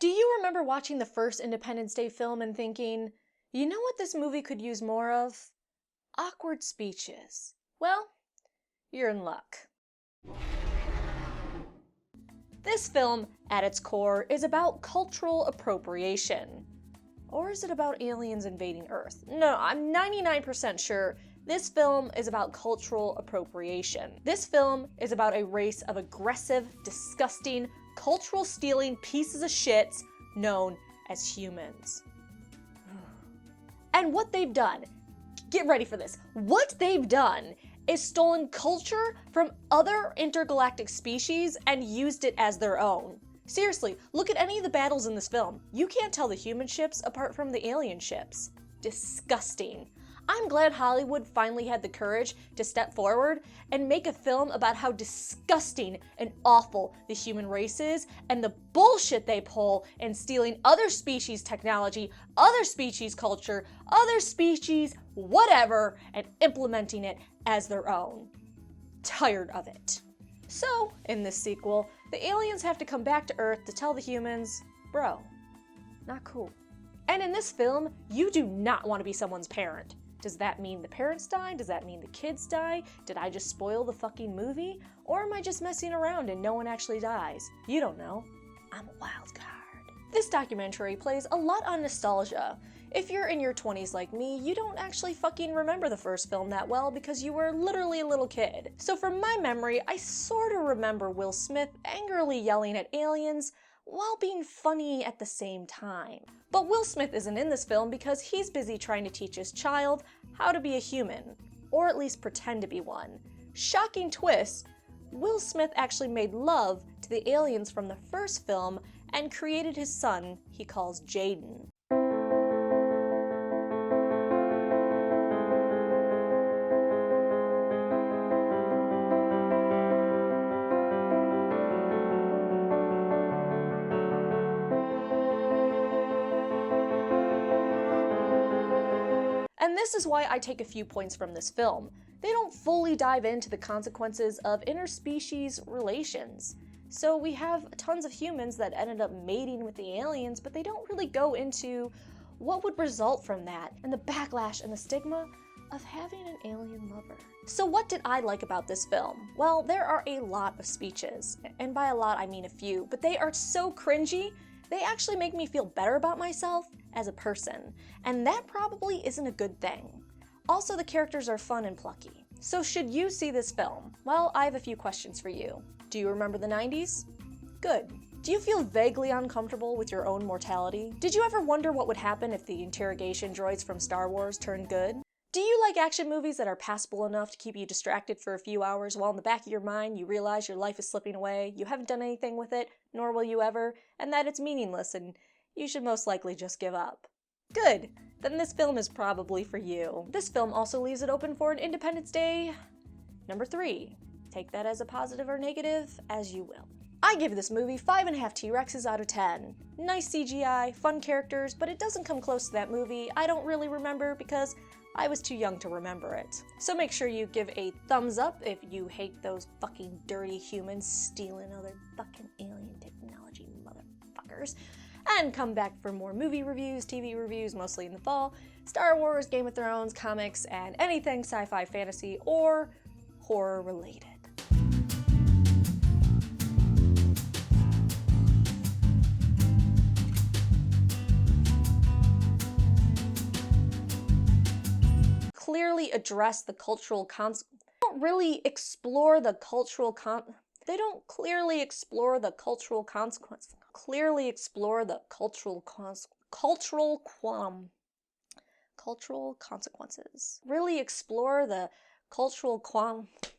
Do you remember watching the first Independence Day film and thinking, you know what this movie could use more of? Awkward speeches. Well, you're in luck. This film, at its core, is about cultural appropriation. Or is it about aliens invading Earth? No, I'm 99% sure this film is about cultural appropriation. This film is about a race of aggressive, disgusting, cultural stealing pieces of shits known as humans. And what they've done, get ready for this, what they've done is stolen culture from other intergalactic species and used it as their own. Seriously, look at any of the battles in this film. You can't tell the human ships apart from the alien ships. Disgusting. I'm glad Hollywood finally had the courage to step forward and make a film about how disgusting and awful the human race is and the bullshit they pull in stealing other species' technology, other species' culture, other species' whatever, and implementing it as their own. Tired of it. So, in this sequel, the aliens have to come back to Earth to tell the humans, bro, not cool. And in this film, you do not want to be someone's parent. Does that mean the parents die? Does that mean the kids die? Did I just spoil the fucking movie? Or am I just messing around and no one actually dies? You don't know. I'm a wild card. This documentary plays a lot on nostalgia. If you're in your 20s like me, you don't actually fucking remember the first film that well because you were literally a little kid. So from my memory, I sort of remember Will Smith angrily yelling at aliens while being funny at the same time. But Will Smith isn't in this film because he's busy trying to teach his child how to be a human, or at least pretend to be one. Shocking twist, Will Smith actually made love to the aliens from the first film and created his son he calls Jaden. And this is why I take a few points from this film. They don't fully dive into the consequences of interspecies relations. So we have tons of humans that ended up mating with the aliens, but they don't really go into what would result from that and the backlash and the stigma of having an alien lover. So what did I like about this film? Well, there are a lot of speeches, and by a lot I mean a few, but they are so cringy, they actually make me feel better about myself as a person, and that probably isn't a good thing. Also, the characters are fun and plucky. So should you see this film? Well, I have a few questions for you. Do you remember the 90s? Good. Do you feel vaguely uncomfortable with your own mortality? Did you ever wonder what would happen if the interrogation droids from Star Wars turned good? Do you like action movies that are passable enough to keep you distracted for a few hours while in the back of your mind you realize your life is slipping away, you haven't done anything with it, nor will you ever, and that it's meaningless and you should most likely just give up? Good! Then this film is probably for you. This film also leaves it open for an Independence Day number 3. Take that as a positive or negative, as you will. I give this movie 5.5 T-Rexes out of 10. Nice CGI, fun characters, but it doesn't come close to that movie. I don't really remember because I was too young to remember it. So make sure you give a thumbs up if you hate those fucking dirty humans stealing other fucking alien technology motherfuckers. And come back for more movie reviews, TV reviews, mostly in the fall, Star Wars, Game of Thrones, comics, and anything sci-fi, fantasy, or horror related. Clearly address the cultural They don't really explore the cultural consequences.